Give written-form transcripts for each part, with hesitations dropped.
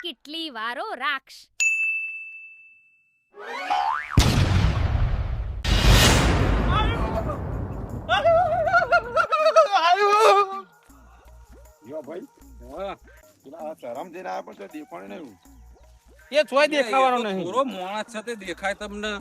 કેટલી વારો રાક્ષ. યો ભાઈ પેલા શરમ જઈને આવ્યા પણ તો દેખાણ નહીં. એ ચોય દેખાવાનો નહીં. પૂરો માણસ છે તે દેખાય તમને.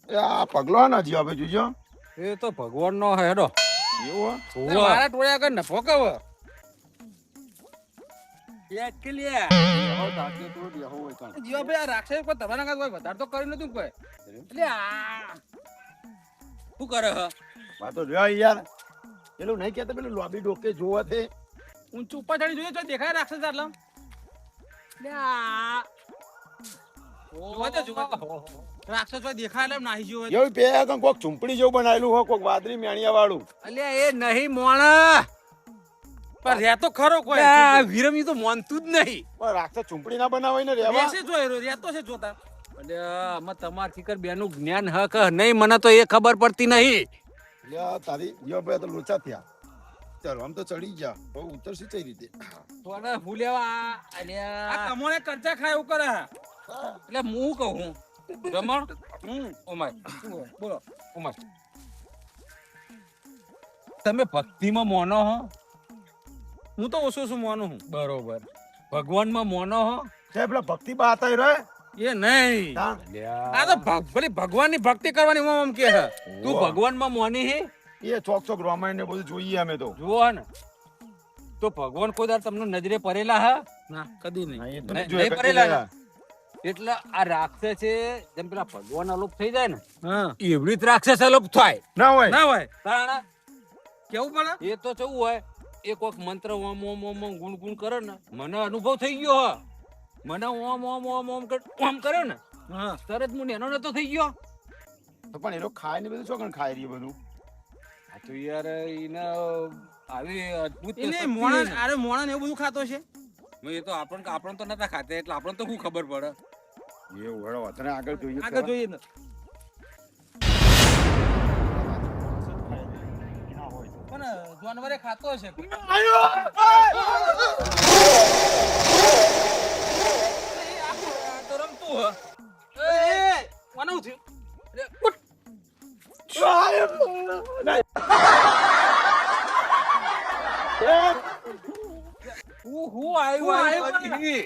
એ આ પગલો ના જીવા ભાઈ જોજો. એ તો ભગવાન નો હેડો. એવું મારા ટોળ્યા કર નફો કવ. જીવાભાઈ આ રાક્ષસ કોઈ તમારા કાંઈ કોઈ વધારે તો કરી નતું કોઈ. એટલે આ શું કરે હ? વાતો રહ્યો યાર. પેલું નહીં કહેતા પેલું લોબી ડોકે જોવા તે ઊંચું ઉપર ચડી જોઈએ તો દેખાય રાક્ષસ આટલા. એટલે આ જોવા દે, જોવા દે. રાક્ષસ કોઈ દેખાય એટલે નાહી ગયો હોય. એવું પે કોક ઝૂંપડી જેવું બનાવેલું હોય કોક વાદળી મેણિયા વાળું. અલ્યા એ નહીં મોણા. પણ રે તો ખરો કોઈ. આ વિરમી તો માનતું જ નહીં. પણ રાક્ષસ ઝૂંપડી ના બનાવાય ને રેવા. બેસે જોઈ રહેતો છે જોતા. અલ્યા આમાં તમારી ફિકર બેનું જ્ઞાન હક નહીં, મને તો એ ખબર પડતી નહીં. લ્યા તારી યો ભાઈ તો લોચા થયા. ચાલો આમ તો ચડી ગયા. બહુ ઉતરશી કઈ રીતે? તોને હું લેવા આ અલ્યા કમોને કરચા ખાય એવું કરે. એટલે હું કહું રમણ ઓમાય બોલો. ઓમાય તમે ભક્તિમાં મોનો હો? હું તો ઓછો છું મોનું હું. બરોબર. ભગવાનમાં મોનો હો? તે પેલા ભક્તિ બા હતા રે. એ નહીં. અલ્યા આ તો ભલે ભગવાનની ભક્તિ કરવાની આમ કે છે. તું ભગવાનમાં મોની હે? એ ચોક ચોક રામાયણ ને બધું જોઈએ અમે તો. જુઓ ને તો ભગવાન કોઈ દર તમને નજરે પડેલા હા? ના કદી નહીં. નહીં, એ તો નહીં, જોઈએ, નહીં કદી પડેલા ને? જોયા. એટલે આ રાક્ષસ છે જેમ પેલા ભગવાન અલોપ થઈ જાય ને હા એવડી જ રાક્ષસ અલોપ થાય. ના હોય. ના હોય તાણા કેવું પડે. એ તો કેવું હોય, એ કોઈક મંત્ર ઓમ ઓમ ઓમ ઓમ ગુણ ગુણ કરે ને, મને અનુભવ થઈ ગયો હ. મને ઓમ ઓમ ઓમ ઓમ કરે ને હા તરત હું એનો નતો થઈ ગયો. તો પણ એ લોકો ખાય ને બધું શું ખાઈ રહી બધું. આ તો યાર એને આવી અદ્ભુત એને શક્તિ મોણા ને. અરે મોણા ને એવું બધું ખાતો છે. એ તો આપણને તો નતા ખાતા એટલે આપણને તો શું ખબર પડે. એવું હેડો તને આગળ જોઈએ. આગળ જોઈએ ને. પણ જાનવરે ખાતો હશે. તો રમતું હ. એ કોનું થયું? અરે, ઉઠ. હું આવ્યું પછી? ઈ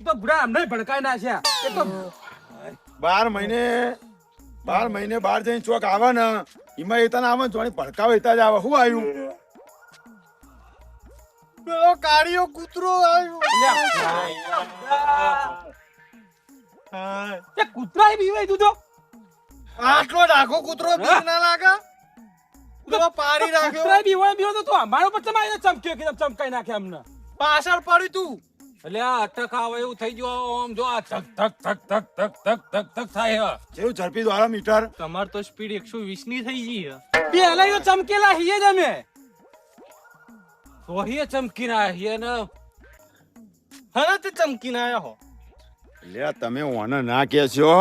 તો બુડા અમને ભડકાઈ નાખ્યા. એ તો 12 મહિને બહાર જઈને ચોક આવે ને એમાં એ તને આવે જોણી ભડકાવે જ આવે. શું આવ્યું? પેલો કાળિયો કૂતરો એ કૂતરાય બીવાય તું તો. આટલો ડાઘો કૂતરો બીક ના લાગે? તો પાડી રાખ્યો. કૂતરાય બીવાય તો તું અમારો પર ચમાઈને ચમક્યો કે ચમકાઈ નાખે અમને. પાછળ પડ્યું તું. એટલે આ અટક આવે એવું થઈ ગયો. આમ જો આ ધક ધક ધક ધક ધક ધક ધક ધક થાય હ. જેવું ઝડપી દ્વારા મીટર. તમાર તો સ્પીડ 120 ની થઈ ગઈ છે. બે હલાયો ચમકેલા હિયે જ અમે. વહીએ ચમકીને આહીએ ને હને તે ચમકીને આયા હો. લે તમે ઓને ના કહેશો,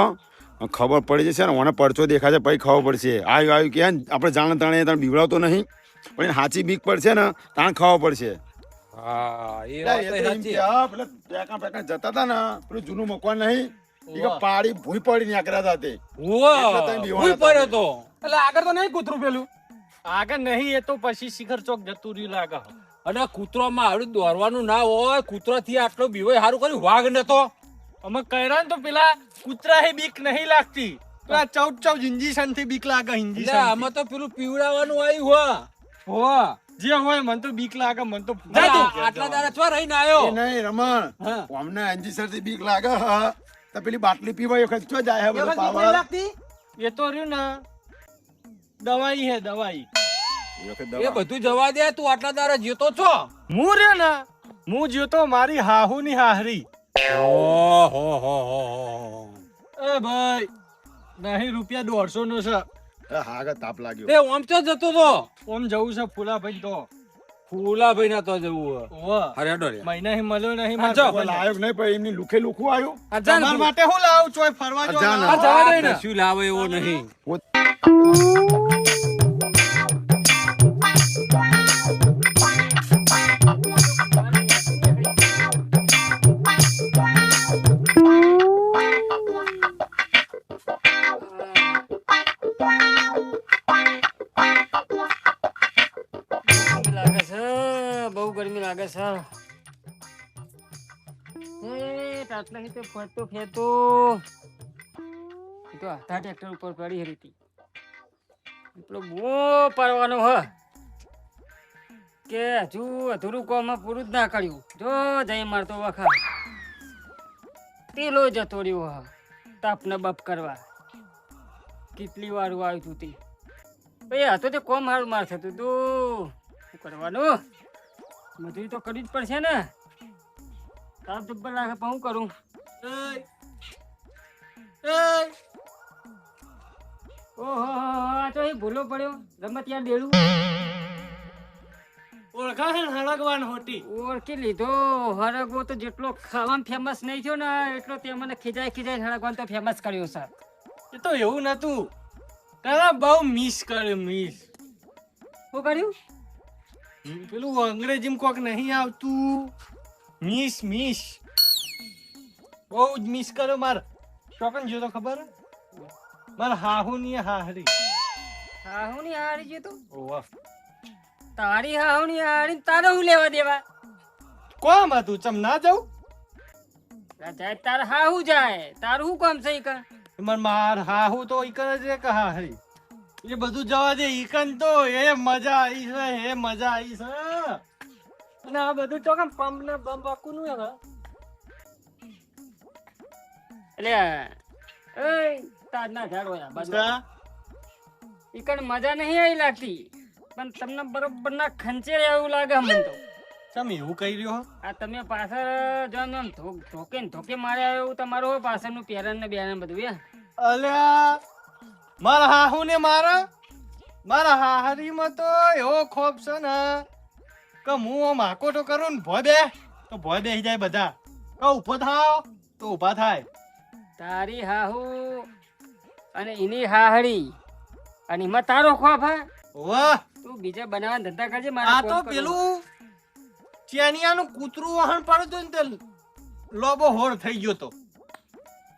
ખબર પડી જશે ને. ઓને પડચો દેખાશે પછી ખબર પડશે. આવ્યું કે આપણે જાણે તાણે તને બીવડાવતો નહીં, પણ એને સાચી બીક પડશે ને તાણે ખબર પડશે. હા એ એ વાત તો એમ સાચી. કે હા, પેલા પેકા જતા હતા ને પેલું જૂનું મકવાન નહીં, ઈ કે પાડી ભૂઈ પડી નીકળ્યા હતા તે. એટલે તને બીવાણા હું પડ્યો તો. એટલે આગળ તો નહીં કૂતરું પેલું. આગળ નહીં, એ તો પછી શિખર ચોક જતું રહ્યું લાગે. અને કૂતરોમાં આવડું દોરવાનું ના હોય. કૂતરો થી આટલો બીવાય સારું કર્યું. વાઘ નતો. અમે કહેરા તો પેલા કૂતરા હે બીક નહીં લાગતી. પેલા ચૌ ઇન્જેક્શન થી બીક લાગે. એટલે ઇન્જેક્શન આમાં તો પેલું પીવડાવવાનું આવ્યું હો. જે હોય મને તો બીક લાગે. મને તો આટલા દાડા ચો રહીને આવ્યો. એ નહીં રમણ, હા. અમને અંજીસર થી બીક લાગે હ તો પેલી બાટલી પીવાય વખત ચો જાય હે બધો પાવર. એ તો રહ્યું ને દવાઈ હે દવાઈ. એ વખત એ દવા. બધું જવા દે. તું આટલા દાડા જીતો છો. હું રહ્યો ને હું જીવતો મારી હાહુ ની હાહરી. એ ભાઈ નહીં રૂપિયા 150 નો છે. એ હાગા તાપ લાગ્યો. તે ઓમ તો જતો તો. ઓમ જવું છે ફૂલાભાઈ તો. ફૂલાભાઈ ના તો જવું. ઓહ અરે હેડો રે. મહિના હી મળ્યો નહીં કોઈ મારો. લાયક નહીં પણ એમની લુખે લુખું આવ્યું. તમારા માટે હું લાવું છું ફરવા જો. અજાન. આ જવા દે ને. શું લાવે એવો નહીં. લાગે છે આટલાથી તો ફરતો ફેરતો તો આધા ટ્રેક્ટર ઉપર પડી હતી એટલો બહુ પાડવાનો હ કે હજુ અધૂરું કામ પૂરું જ ના કર્યું જો જઈ મારતો વખા પેલો જતો રહ્યો હ તાપને બપ કરવા કેટલી વાર આવ્યું તું તે ભાઈ આ તો તે કોમ હારું માર થતું તું શું કરવાનું મજૂરી તો કરવી જ પડશે ને તાપ જબ્બર લાગે પણ હું કરું ઓહો આ તો એ ભૂલો પડ્યો રમત યાર દેડું ઓળખા છે ને હળગવાન હોટી ઓળખી લીધો હરગવો તો જેટલો ખાવામાં ફેમસ નહીં થયો ને એટલો તે મને ખીજાઈ હરગવાનો તો ફેમસ કર્યો છે એ તો એવું નતું તારા બહુ મિસ કર્યું મિસ શું કર્યું પેલું અંગ્રેજીમાં કોક નહીં આવતું મિસ મિસ બહુ જ મિસ કર્યો માર ચોકન જો તો ખબર માર હાહુ ની હાહરી હાહુની હારી ગયો તું ઓવા તારી હાહુની હારી તારે હું લેવા દેવા કોમ હતું ચમ ના જાઉં જાય તારે હાહુ જાય તારું શું કામ છે ઈ કણ માર માર હાહુ તો ઈકન જ રે કે હાહરી એ બધું જવા દે ઈકન તો એ મજા આવી છે એ મજા આવી છે અને આ બધું ચોકન પંપ ને બમ્પ આખું નું હે એટલે એ તારના ઝાડો યા બાજુ ઈ કણ મજા નહીં આવી લાગતી પણ તમને બરોબર ના ખંચેર એવું લાગે મને તો ચમ એવું કહી રહ્યો આ તમે પાછળ જો આમ ધોકે માર્યા એવું તમારું પાછળનું પેરન ને બેરન બધું યા અલ્યા મારા હાહુ ને મારા હાહરીમાં તો એવો ખોફ છે ને કે હું આમ હાકો તો કરું ને ભોય બેસી જાય બધા કે ઉભો થાવ તો ઉભા થાય તારી હાહુ અને એની હાહરી અને એમાં તારો ખોફ હા વાહ તું બીજા બનાવવાના ધંધા કરજે આ મારા તો પેલું ચેનિયાનું કૂતરું વાહન પાડતું ને તે લોબો હોળ થઈ ગયો તો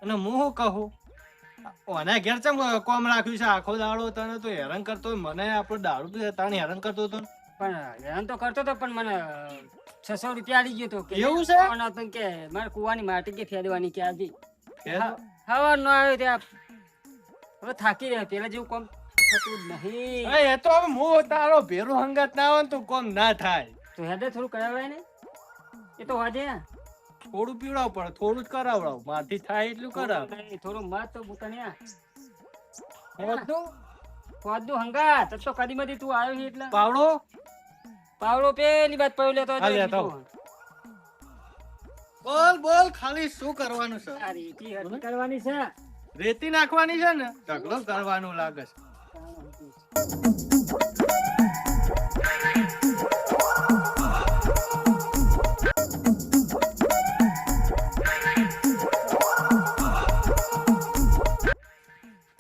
અને હું શું કહું ઓના ઘેર ચમ કોમ રાખ્યું છે આખો દાડો તને તો હેરાન કરતો હોય મને આપણો દારૂ પીએ તાને હેરાન કરતો હતો ને. પણ હેરાન તો કરતો હતો પણ મને 600 રૂપિયા આલી ગયો તો કે એવું છે? કોણ હતું કે મારે કુવાની માટી કે ફેરવાની કે આજે ફેરવા? હવા ન આવ્યો ત્યાં હવે થાકી રહ્યા પેલા જેવું કોમ થતું જ નહીં એ તો હવે હું તારો ભેરું હંગાત ના આવે ને તો કોમ ના થાય તો હેડે થોડું કરાવડાય ને એ તો વાજે થોડું પીવડાવ પડે થોડું જ કરાવડાવ મારથી થાય એટલું કરાવ થોડું મત તો બુકણ્યા હોતું વાદુ હંગા તો કદી મદી તું આવ્યો છે એટલે પાવડો પાવડો પેલી વાત પડ્યો લેતો હા, લેતો આવો. બોલ ખાલી શું કરવાનું છે કરવાની છે રેતી નાખવાની છે ને ઢગલો કરવાનું લાગે છે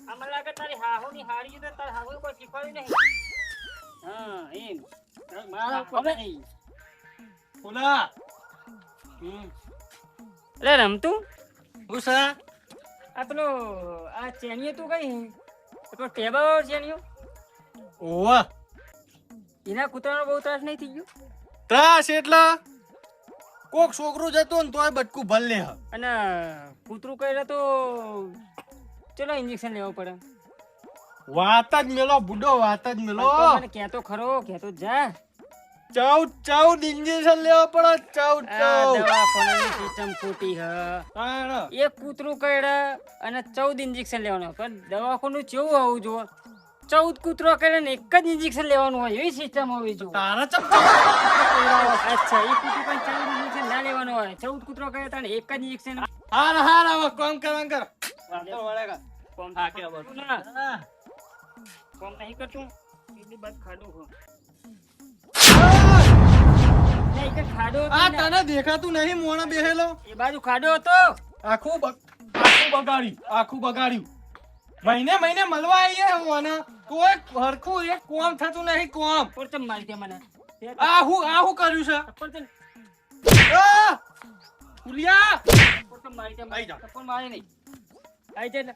આમાં લાગે તારી હાહુની હારી તો તાર હાહુ કોઈ શીખવાડ્યું નહીં હા એમ મારા ઉપર નહીં ઓલા અરે રમતું હું છે આ પેલો આ ચેણીઓ તું કઈ પેલો ટેબલ ચેણીઓ ઓવા એના કૂતરાનો બહુ ત્રાસ નહીં થઈ ગયો ત્રાસ એટલે કોક છોકરું જતું ને તોય બટકું ભલ લે અને કૂતરું કર્યા તો ચલો ઇન્જેક્શન લેવું પડે વાત જ મેલો બુડો વાત જ મેલો મને કહેતો ખરો કહેતો જા 14 ઇન્જેક્શન લેવા પડે 14 દવાખાનાની સિસ્ટમ ખોટી હ હા એક કૂતરું કર્યા અને 14 ઇન્જેક્શન લેવાનું પણ દવાખાનું કેવું હોવું જોઈએ 14 કૂતરો કર્યા ને એક જ ઇન્જેક્શન લેવાનું હોય એવી સિસ્ટમ હોવી જોઈએ તારા ચમ અચ્છા એક કૂતરું પણ 14 ઇન્જેક્શન ના લેવાનું હોય 14 કૂતરો કર્યા તાને એક જ ઇન્જેક્શન હાર હવે કોમ કર કોમ હા, કે કરતું ના. કોમ નહીં કરતું એની બાદ ખાડો હો નહીં કે ખાડો હતો આ ને. તને દેખાતું નહીં મોણા બેહેલો એ બાજુ ખાડો હતો આખું બગાડ્યું મહિને મળવા આવીએ હું કોઈ હરખું એક કોમ થતું નહીં કોમ પોરચમ મારી દે મને આ હું કર્યું છે પોરચમ આ! ફુલિયા! મારી દે આઈ જા. ટપ્પર મારી નહીં આઈ જા ને.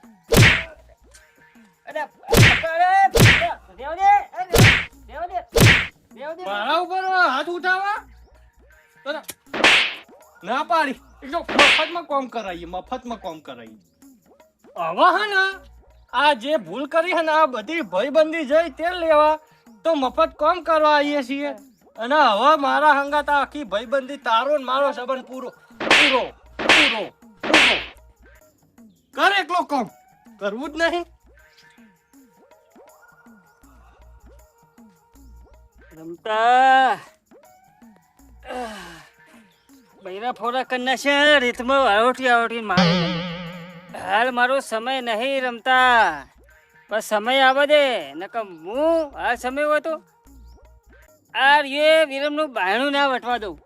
અરે દેવ દે દેવ દે મારા ઉપર હાથ ઉઠાવા ના પાડી એટલે મફતમાં કામ કરાવીએ હવે હે ને આ જે ભૂલ કરી છે ને આ બધી ભયબંધી જઈ તેલ લેવા તો મફત કામ કરવા આવીએ છીએ અને હવે મારા હંગાત આ આખી ભયબંધી તારો ને મારો સંબંધ પૂરો પૂરો પૂરો પૂરો કર એકલો કામ કરવું જ નહીં રમતા બૈરા ફોરા કરના છે રીતમાં આવટી મારે હાલ મારો સમય નહીં રમતા બસ સમય આવે દે નકર હું આ સમય હોય તો આ એ વિરમનું બાયણું ના વટવા દઉં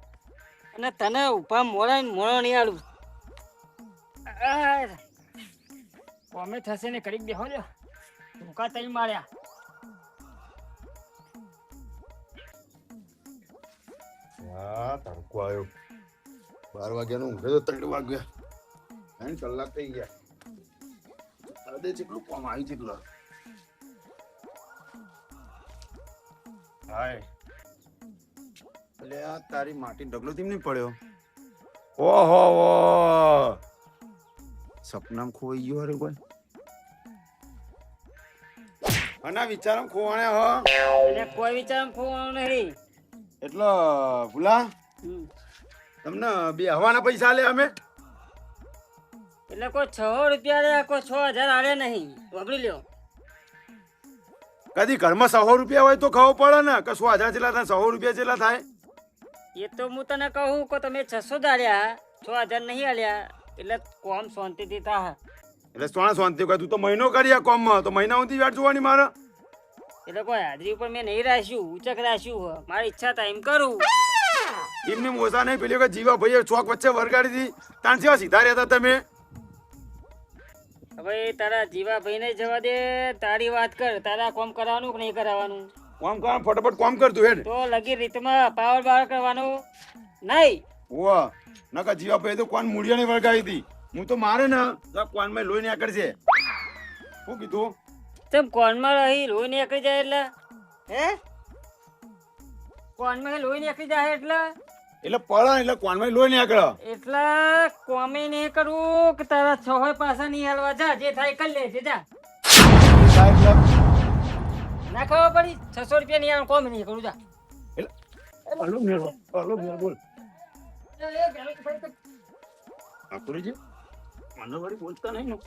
અને તને ઉભા મોળો નહીં આલું કોમે થશે ને કરી બેહો જો ધોકા તઈ માર્યા તડકો આવ્યો 12 વાગ્યાનો ઊંઘે તો 3 વાગ્યા 3 કલાક થઈ ગયા અરે જેટલું કામ આવ્યું જેટલું હાય એટલે આ તારી માટી ઢગલો તેમ નહીં પડ્યો ઓહો સપનામાં ખોઈ ગયો અરે કોઈ આના વિચારમાં ખોવાણે હો એટલે કોઈ વિચાર ખોવાનું નહીં એટલે ભૂલા તમને બે હવાના પૈસા લે અમે એટલે કોઈ 6 રૂપિયા લે કોઈ 6000 આલે નહીં વાપરી લ્યો કદી ઘરમાં 100 રૂપિયા હોય તો ખાવો પડે ને કે 1000 જેટલા થાય 100 રૂપિયા જેટલા થાય એ તો હું તને કહું કે તમે 600 આલ્યા 6000 નહીં આલ્યા એટલે કોમ શાંતિથી થાય એટલે સોના શાંતિ કહે તું તો મહિનો કરી આ કોમમાં તો મહિના સુધી વાટ જોવાની મારે એટલે કોઈ હાજરી ઉપર મેં નહીં રાખ્યું ઉચક રાખ્યું મારી ઈચ્છા થાય એમ કરું એમને મોસા નહીં પેલી વખત જીવા ભાઈએ ચોક વચ્ચે વરગાડી હતી ત્યાં જેવા સીધા રહેતા તમે હવે તારા જીવા ભાઈને જવા દે તારી વાત કર તારા કોમ કરાવવાનું કે નહીં કરાવવાનું કોમ કર ફટાફટ કોમ કર તું હેડ તો લગી રીતમાં પાવર બાવર કરવાનું નહીં ઓ નકા જીવા ભાઈ તો કોણ મૂળિયાની વરગાડી હતી હું તો મારે ને તો કોનમાં લોહી નીકળશે શું કીધું તેમ કોનમાં રહી લોહી નીકળી જાય એટલે હે કોનમાં લોહી નીકળી જાય એટલે પડે એટલે કોનમાં લોહી નીકળે એટલે કોમે નહીં કરવું કે તારા 6 પાસા નહીં હાલવા જા જે થાય કરી લે જા ના ખબર પડી 600 રૂપિયા નહીં આવે કોમ નહીં કરું જા બોલ આકુરીજી મને વળી બોલતા નહીં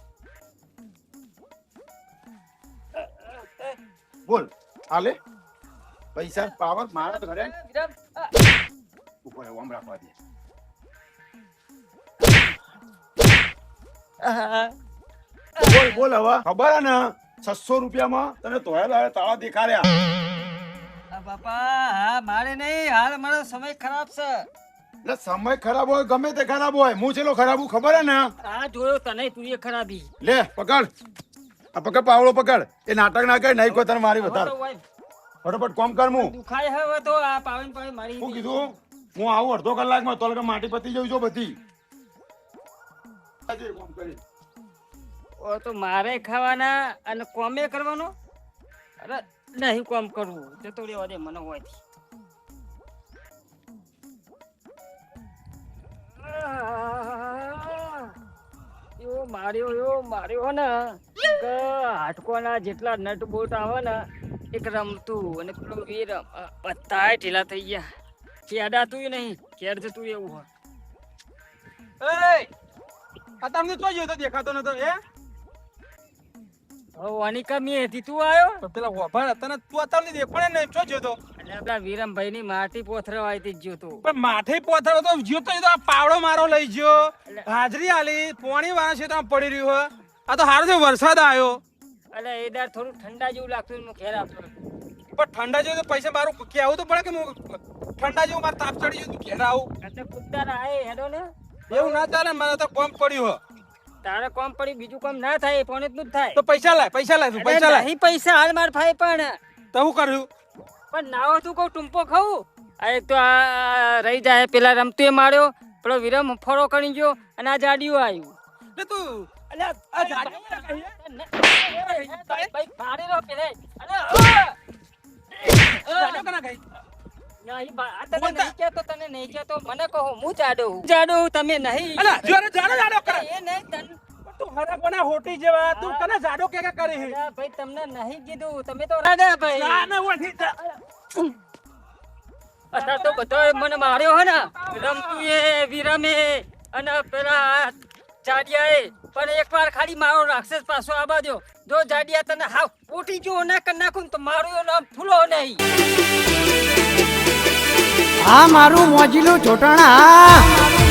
બોલ આલે પૈસા પાવર મારા તો ઘરે ઉપર ઓમ રાખવા દે બોલ હવે ખબર હે ને 600 રૂપિયામાં તને તોયા તાળા દેખાડ્યા બાપા હા મારે નહીં હાલ મારો સમય ખરાબ છે એટલે સમય ખરાબ હોય ગમે તે ખરાબ હોય હું ચેલો ખરાબ હું ખબર હે ને આ જોયો તને તું એ ખરાબી લે પકડ આ પકડ પાવડો પકડ એ નાટક ના કરે નહીં કોઈ તને મારી વધાર ફટાફટ કોમ કર હું દુખાય હવે તો આ પાવન મારી શું કીધું હું આવું અડધો કલાકમાં તો લગન માટી પતી જઉં છું બધી આજે કોમ કરી ઓ તો મારે ખાવાના અને કોમે કરવાનો અરે નહીં કોમ કરવું જતો રહેવા દે મને હોય માર્યો ને કે હાટકોના જેટલા નટ બોટ આવે ને એક રમતું અને પેલું વીર બધા ઢીલા થઈ ગયા કેડાતું નહીં કેડ જતું એવું હોય આ તમને તો જોયો તો દેખાતો નતો એ વાની કમી હતી તું આવ્યો પેલા ઓભાર હતા ને તું અત્યારે દેખાડે ને શું જોયો તો એટલે આપડા વિરમભાઈ ની માટી પોથરવાઈ થી જ્યો તો પણ માથે પોથરો તો જ્યો તો આ પાવડો મારો લઈ ગયો હાજરી આલી પોણી વાળા છે તો પડી રહ્યું હોય આ તો હારો છે વરસાદ આવ્યો એટલે એ દાર થોડું ઠંડા જેવું લાગતું હું ખેર આપતો પણ ઠંડા જેવું તો પૈસા મારું કેવું તો પડે કે હું ઠંડા જેવું મારે તાપ ચડી ગયું તું ઘેર આવું એટલે કુત્તા આય હેડો ને એવું ના ચાલે મારે તો કોમ પડ્યું હો તારે કોમ પડી બીજું કામ ના થાય પણ એટલું જ થાય તો પૈસા લાય તું પૈસા લાય નહીં પૈસા હાલ માર ભાઈ પણ તો હું કર્યું પણ નાવો તું કહું ટૂંપો ખાવું આ એક તો આ રહી જાય પેલા રમતું એ માર્યો પેલો વિરમ ફળો કરી ગયો અને આ જાડિયું આવ્યું ને તું આ જાડિયું ફાડી રહ્યો પેલે નહીં આ તને નહીં કહેતો, તને નહીં કહેતો, મને કહો હું જાડો હું. જાડો હું, તમે નહીં. અલા જોરે જાડો કરે એ નહીં તને. તું હરા કોના હોટી જેવા તું કને જાડો કે કરે હે અલા ભાઈ તમને નહીં કીધું, તમે તો રાડા ભાઈ. ના ના ઓઠી જા અત્યારે તો બધો મને માર્યો હે ને રમતું એ વિરમે અને પેલા જાડિયાએ પણ એકવાર ખાલી મારો રાક્ષસ પાછો આવા દ્યો. જો જાડિયા તને હાવ ઉઠી ગયો ના કરી નાખું તો મારું એનો આમ ફૂલો નહીં. આ મારું મોજીલું ચોટણા